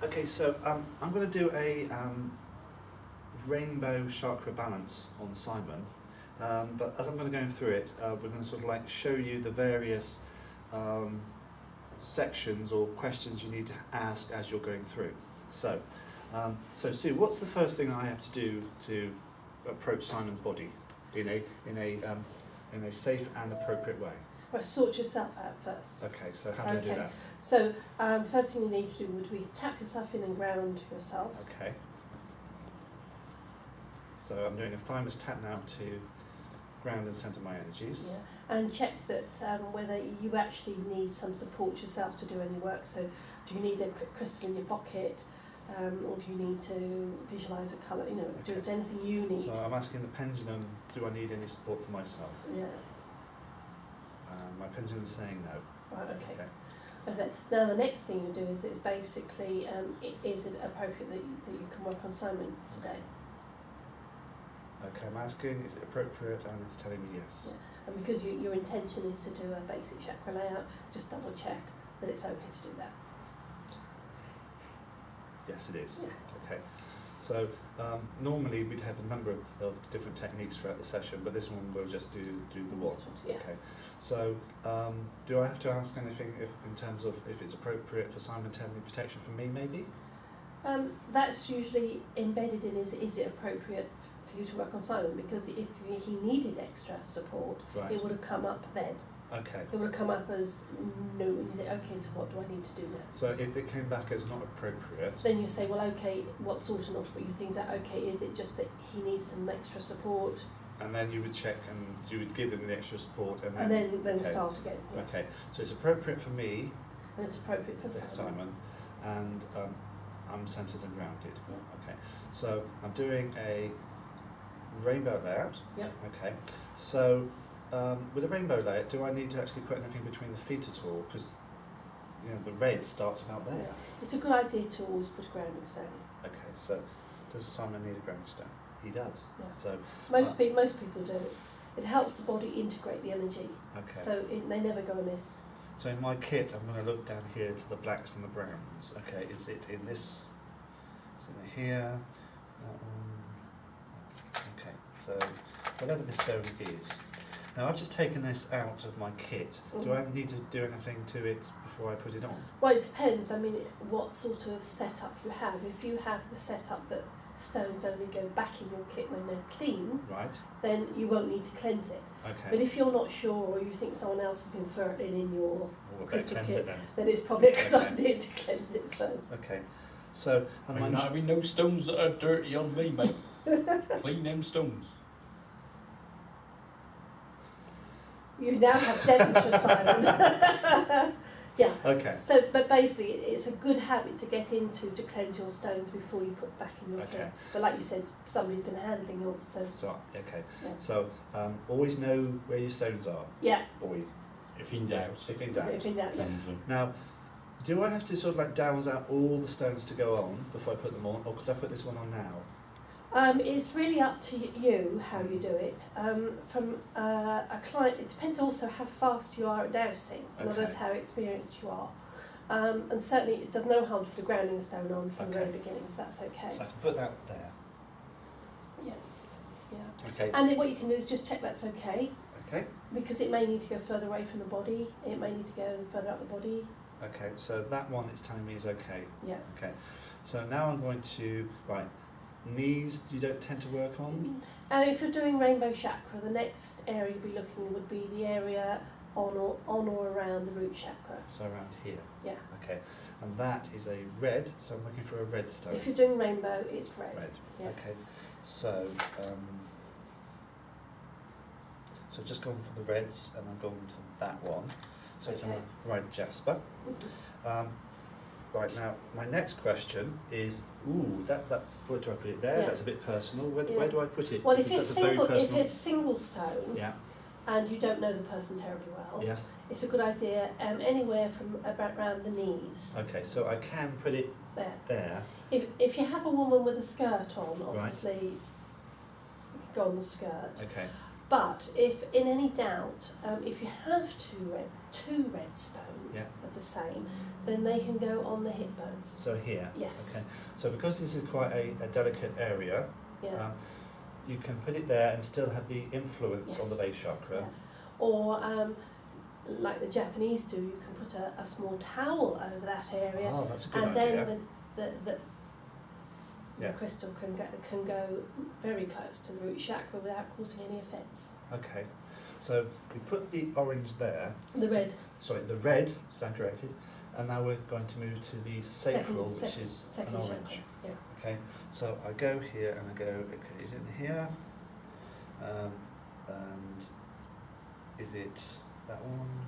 Okay, so I'm going to do a rainbow chakra balance on Simon, but as I'm going to go through it, we're going to sort of like show you the various sections or questions you need to ask as you're going through. So, Sue, what's the first thing I have to do to approach Simon's body in a safe and appropriate way? Well, sort yourself out first. Okay, so how do I do that? So, first thing you need to do would be tap yourself in and ground yourself. Okay. So I'm doing a thymus tap now to ground and centre my energies. Yeah. And check that whether you actually need some support yourself to do any work. So, do you need a crystal in your pocket, or do you need to visualise a colour? You know, Okay. is there anything you need? So I'm asking the pendulum, do I need any support for myself? Yeah. My pendulum's saying no. Right. Okay. Now the next thing you do is basically, is it appropriate that you can work on Simon today? Okay, I'm asking, is it appropriate? And it's telling me yes. Yeah. And because your intention is to do a basic chakra layout, just double check that it's okay to do that. Yes, it is. Yeah. Okay. So normally we'd have a number of different techniques throughout the session, but this one we'll just do the one. Yeah. Okay. So do I have to ask anything in terms of if it's appropriate for Simon to have any protection from me, maybe? That's usually embedded in is it appropriate for you to work on Simon, because if he needed extra support, Right. it would have come up then. Okay. It would have come up as no, and you think, okay, so what do I need to do now? So if it came back as not appropriate, Then you say, well, okay, what sort of not appropriate? You think that, okay, is it just that he needs some extra support? and then you would check and you would give him the extra support, and Then okay. start again. Yeah. Okay. So it's appropriate for me, And it's appropriate for Simon, and I'm centered and grounded. Yeah. Okay. So I'm doing a rainbow layout. Yep. Okay. So with a rainbow layout, do I need to actually put anything between the feet at all? Because you know the red starts about there. Yeah. It's a good idea to always put a grounding stone in. Okay. So does Simon need a grounding stone? He does. Yeah. So Most people do. It helps the body integrate the energy, okay. so they never go amiss. So in my kit, I'm going to look down here to the blacks and the browns. Okay, is it in this? Is it here? That one? Okay, so whatever this stone is. Now I've just taken this out of my kit. Do I need to do anything to it before I put it on? Well, it depends. I mean, what sort of setup you have. If you have the setup that stones only go back in your kit when they're clean, Right. then you won't need to cleanse it. Okay. But if you're not sure, or you think someone else has been ferreting in your Well, crystal cleanse kit, it then. then it's probably a good Okay. idea to cleanse it first. Okay. So I'm not having no stones that are dirty on me, mate. Clean them stones. You now have denture, Simon. Yeah. Okay. So, but basically, it's a good habit to get into to cleanse your stones before you put back in your Okay. kit. But like you said, somebody's been handling yours, so So okay. yeah. So always know where your stones are, Yeah. boy. If in doubt, If in doubt. If in doubt, yeah. cleanse them. Now, do I have to sort of like douse out all the stones to go on before I put them on, or could I put this one on now? It's really up to you how you do it. From a client, it depends also how fast you are at dousing, in other words, Okay. how experienced you are. And certainly it does no harm to put a grounding stone on from the Okay. very beginning, so that's okay. So I can put that there. Yeah, yeah. Okay. And then what you can do is just check that's okay, Okay. because it may need to go further away from the body, it may need to go further up the body. Okay. So that one it's telling me is okay. Yeah. Okay. So now I'm going to knees. You don't tend to work on. If you're doing rainbow chakra, the next area you'd be looking would be the area on or around the root chakra. So around here. Yeah. Okay. And that is a red. So I'm looking for a red stone. If you're doing rainbow, it's red. Red. Yeah. Okay. So so just gone for the reds, and I've gone for that one. So it's Okay. a red jasper. Right now, my next question is, that's where do I put it there? Yeah. That's a bit personal. Where Yeah. do I put it? Well, if Because it's that's a very single stone, yeah. and you don't know the person terribly well, Yes. it's a good idea anywhere from about around the knees. Okay, so I can put it There. there. If you have a woman with a skirt on, obviously you can go on the skirt. Okay. But if in any doubt, if you have two red stones Yeah. of the same, then they can go on the hip bones. So here. Yes. Okay. So because this is quite a delicate area, Yeah. you can put it there and still have the influence on the Yes. base chakra. Yeah. Or like the Japanese do, you can put a small towel over that area, Oh, that's a good and idea. then the Yeah. crystal can go very close to the root chakra without causing any offence. Okay. So we put the orange there. The red. Sorry, the red, stand corrected. And now we're going to move to the sacral, which is second an orange. chakra. Yeah. Okay, so I go here and I go, okay, is it in here? And is it that one?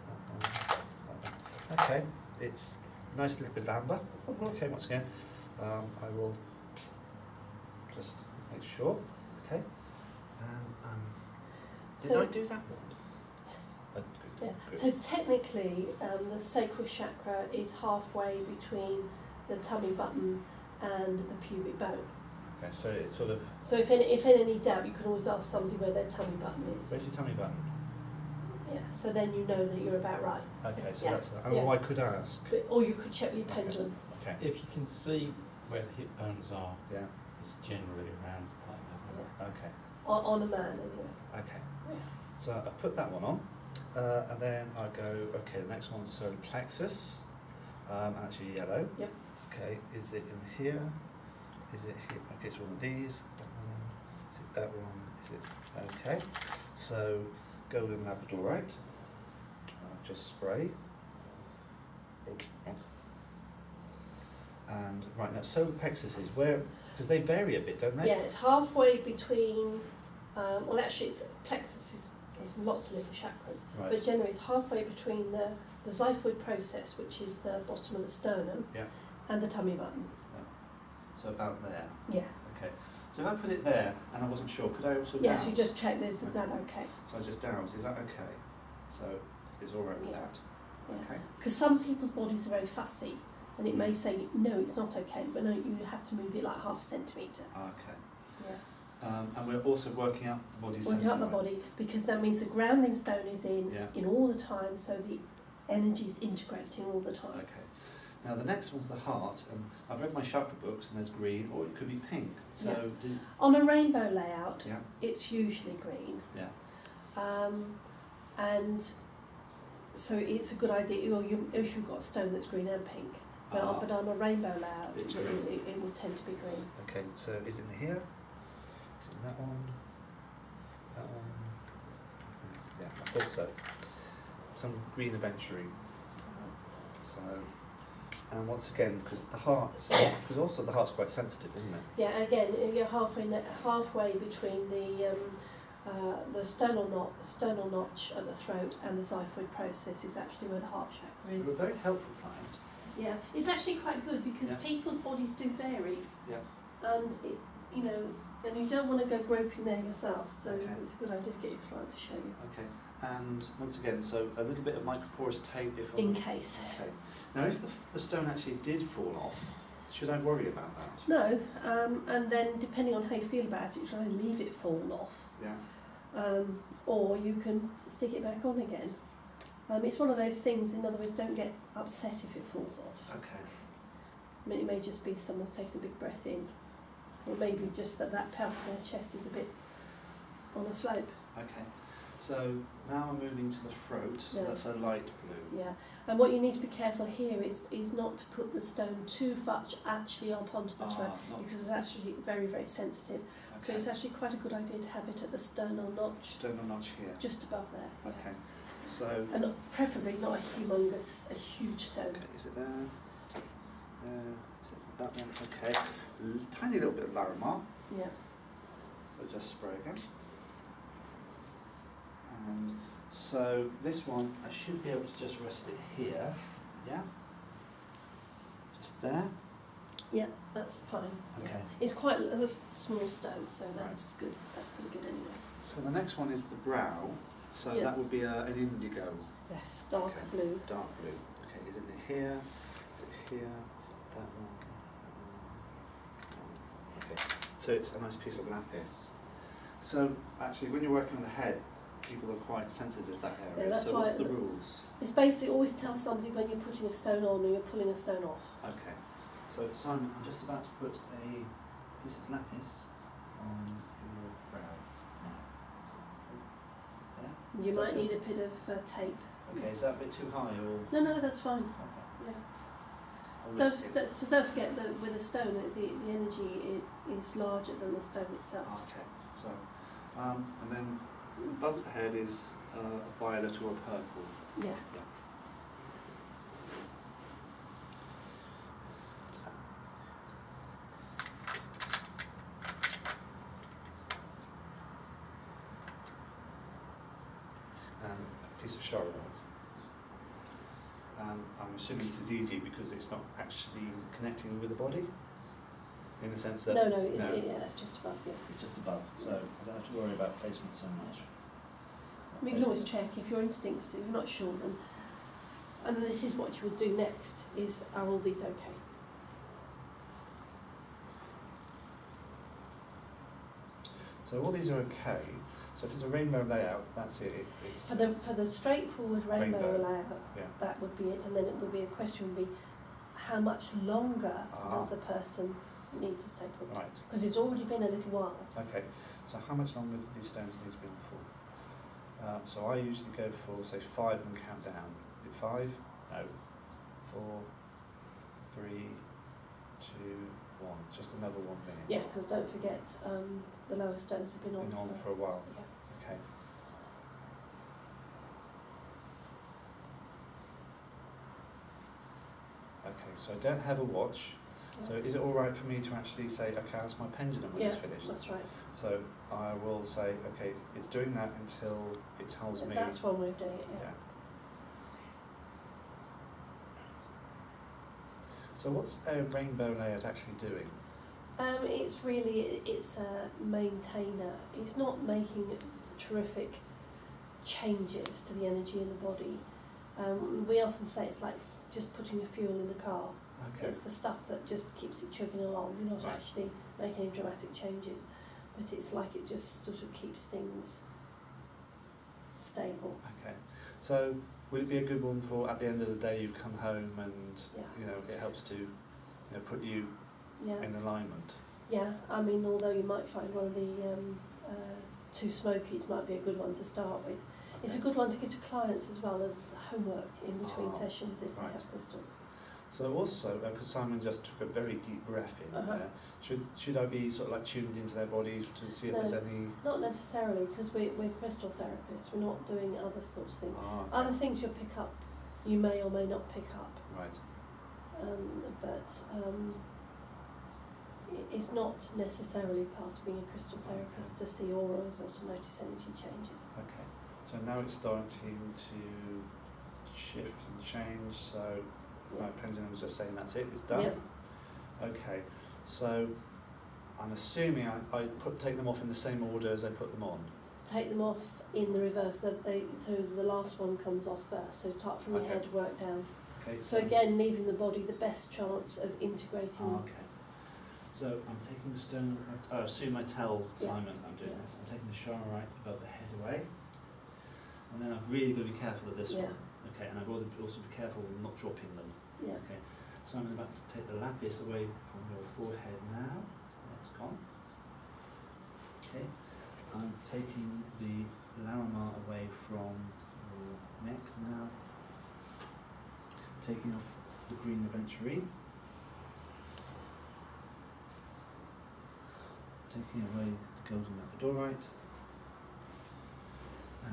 That one? Okay, it's a nice little bit of amber. Okay, once again, I will just make sure. Okay, and did So- I do that one? Yes. Good, Yeah. good. So technically, the sacral chakra is halfway between the tummy button and the pubic bone. Okay, so it's sort of, So if in any doubt, you can always ask somebody where their tummy button is. where's your tummy button? Yeah. So then you know that you're about right. Okay, so yeah. that's, Yeah. oh, I could ask. Or you could check with your pendulum. Okay, If you can see where the hip bones are, yeah, it's generally around that level. Yeah. okay, On a man, anyway. okay. Yeah. So I put that one on, and then I go, okay, the next one's solar plexus, and actually yellow. Yep. Okay, is it in here? Is it here? Okay, it's one of these. That one. Is it that one? Is it? Okay. So golden labradorite. Just spray. And right now, solar plexus is where, because they vary a bit, don't they? Yeah, it's halfway between. Well, actually, plexus is lots of little chakras, Right. but generally it's halfway between the xiphoid process, which is the bottom of the sternum, Yeah. and the tummy button. So about there. Yeah. Okay. So if I put it there and I wasn't sure, could I also Yes, douse? you just check this. Is that okay? So I just douse. Is that okay? So it's all right with Yeah. that. Yeah. Okay. Because some people's bodies are very fussy, and it may say no, it's not okay, but no, you have to move it like half a centimetre. Okay. Yeah. And we're also working out the body Working centre. out the body, because that means the grounding stone is Yeah. in all the time, so the energy is integrating all the time. Okay. Now the next one's the heart, and I've read my chakra books, and there's green, or it could be pink. So Yeah. On a rainbow layout, yeah, it's usually green. yeah. And so it's a good idea, or if you've got a stone that's green and pink, but on a rainbow layout, It's it green. will tend to be green. Okay. So is it in here? Is it in that one? That one? Yeah, I thought so. Some green aventurine. So, and once again, because the heart's, because also the heart's quite sensitive, isn't it? Yeah, again, you're halfway between the sternal notch at the throat and the xiphoid process is actually where the heart chakra is. You're a very helpful client. Yeah, it's actually quite good because Yeah. people's bodies do vary. Yeah. And and you don't want to go groping there yourself, so Okay. it's a good idea to get your client to show you. Okay. And once again, so a little bit of microporous tape if In case. Okay. Now, if the stone actually did fall off, should I worry about that? No, and then depending on how you feel about it, you try and leave it fall off. Yeah. Or you can stick it back on again. It's one of those things, in other words, don't get upset if it falls off. Okay. I mean, it may just be someone's taken a big breath in, or maybe just that part of their chest is a bit on a slope. Okay. So now I'm moving to the throat, so Yeah. that's a light blue. Yeah, and what you need to be careful here is not to put the stone too much actually up onto the throat, because it's actually very, very sensitive. Okay. So it's actually quite a good idea to have it at the sternal notch, Sternal notch here. just above there. Yeah. Okay. So. And preferably not a huge stone. Okay, is it there? Is it that one? Okay. Tiny little bit of Larimar. Yeah. So just spray again. And so this one, I should be able to just rest it here. Yeah? Just there. Yeah, that's fine. Yeah. Okay. It's quite a small stone, so that's good. That's pretty good anyway. So the next one is the brow. So Yeah. that would be an indigo, Yes, darker Okay. blue. dark blue. Okay, is it here? Is it here? Is it that one? That one? Okay, so it's a nice piece of lapis. So actually, when you're working on the head, people are quite sensitive to that area. Yeah, that's so why what's the rules? It's basically always tell somebody when you're putting a stone on or you're pulling a stone off. Okay. So Simon, I'm just about to put a piece of lapis on your brow now. Yeah? You Is that might feel- need a bit of tape. Okay, is that a bit too high or? No, that's fine. Okay. Yeah. I'll So risk it. don't forget that with a stone, the energy is larger than the stone itself. Okay. So, and then above the head is a violet or a purple. Yeah. And a piece of chardonnay. I'm assuming this is easy because it's not actually connecting with the body, in the sense that No, yeah, it's just above. Yeah. it's just above, so I don't have to worry about placement so much. We can always check if your instincts, if you're not sure, and this is what you would do next, is are all these okay? So all these are okay. So if it's a rainbow layout, that's it. It's For the straightforward rainbow Rainbow. layout, yeah. that would be it, and then it would be a question would be how much longer does the person need to stay put? Right. Because it's already been a little while. Okay. So how much longer do these stones need to be for? So I usually go for say 5 and count down. Is it 5? No. 4, 3, 2, 1. Just another 1 minute. Yeah, because don't forget the lower stones have been on, Been on for a while. Yeah. Okay. Okay, so I don't have a watch. So is it all right for me to actually say, okay, that's my pendulum when it's finished? That's right. So I will say, okay, it's doing that until it tells me. That's one way of doing it. Yeah. So what's a rainbow layout actually doing? It's a maintainer. It's not making terrific changes to the energy in the body. We often say it's like just putting a fuel in the car. Okay. It's the stuff that just keeps it chugging along. You're not Right. actually making any dramatic changes, but it's like it just sort of keeps things stable. Okay. So would it be a good one for at the end of the day you've come home and Yeah. it helps to put you Yeah. in alignment? Yeah, I mean, although you might find one of the two smokies might be a good one to start with. It's a Okay. good one to give to clients as well as homework in between sessions if right. they have crystals. So also, because Simon just took a very deep breath in there, should I be sort of like tuned into their bodies to see if No. there's any? Not necessarily, because we're crystal therapists. We're not doing other sorts of things. Okay. Other things you'll pick up, you may or may not pick up. Right. It's not necessarily part of being a crystal therapist to see auras or to notice energy changes. Okay. So now it's starting to shift and change. So my pendulum's just saying that's it. It's done. Yep. Okay. So I'm assuming I take them off in the same order as I put them on. Take them off in the reverse, so the last one comes off first. So start from your Okay. head, work down. Okay. So again, leaving the body the best chance of integrating. Okay. So I'm taking the stone. I assume I tell Simon I'm doing Yeah. this. I'm taking the charoite above the head away, and then I've really got to be careful of this Yeah. one. Okay, and I've got to also be careful of not dropping them. Yeah. Okay. So I'm about to take the lapis away from your forehead now. That's gone. Okay. I'm taking the Larimar away from your neck now. Taking off the green aventurine. Taking away the golden labradorite.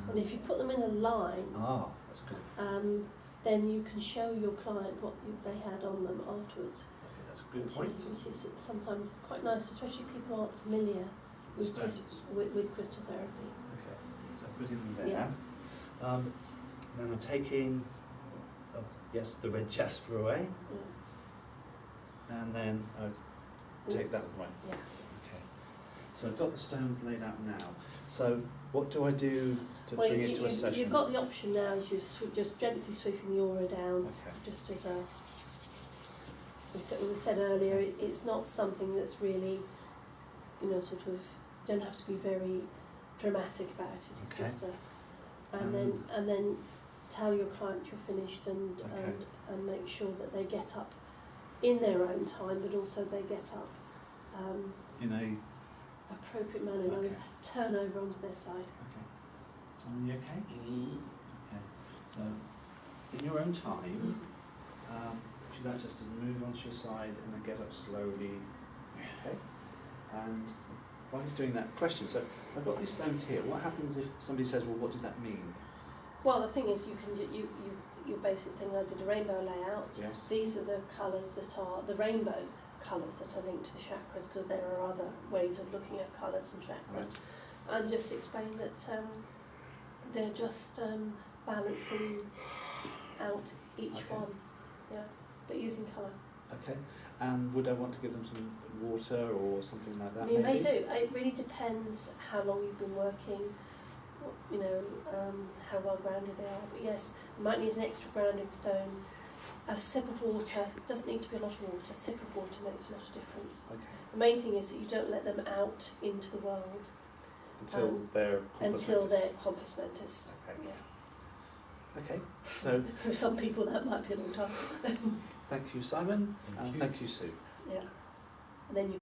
And if you put them in a line, that's good. then you can show your client what they had on them afterwards. Okay, that's a good point. Which is sometimes quite nice, especially if people aren't familiar with, Stones. with crystal therapy. Okay, so I put in there. Yeah. Then I'm taking, the red jasper away, and then I take that away. Yeah. Okay. So I've got the stones laid out now. So what do I do to Well, bring it to a session? you've got the option now as you're just gently sweeping the aura down, Okay. just as we said earlier, it's not something that's really, sort of, don't have to be very dramatic about it. It's Okay. just and then tell your client you're finished Okay. and make sure that they get up in their own time, but also they get up In a appropriate manner. In other words, turn over onto their side. okay. Simon, you okay? Okay. So, in your own time, if you'd like just to move onto your side and then get up slowly. Okay. And while he's doing that question, so I've got these stones here. What happens if somebody says, well, what did that mean? Well, the thing is, your basic thing. I did a rainbow layout. Yes. These are the colours that are the rainbow colours that are linked to the chakras, because there are other ways of looking at colours and chakras. Right. And just explain that they're just balancing out each Okay. one, yeah, but using colour. Okay. And would I want to give them some water or something like that? You may maybe? do. It really depends how long you've been working, you know, how well grounded they are. But yes, you might need an extra grounding stone. A sip of water, doesn't need to be a lot of water, a sip of water makes a lot of difference. Okay. The main thing is that you don't let them out into the world Until they're compos until mentis. they're compos mentis. Okay. Yeah. Okay. So For some people that might be a long time. thank you, Simon, Thank and you. thank you, Sue. Yeah. And then you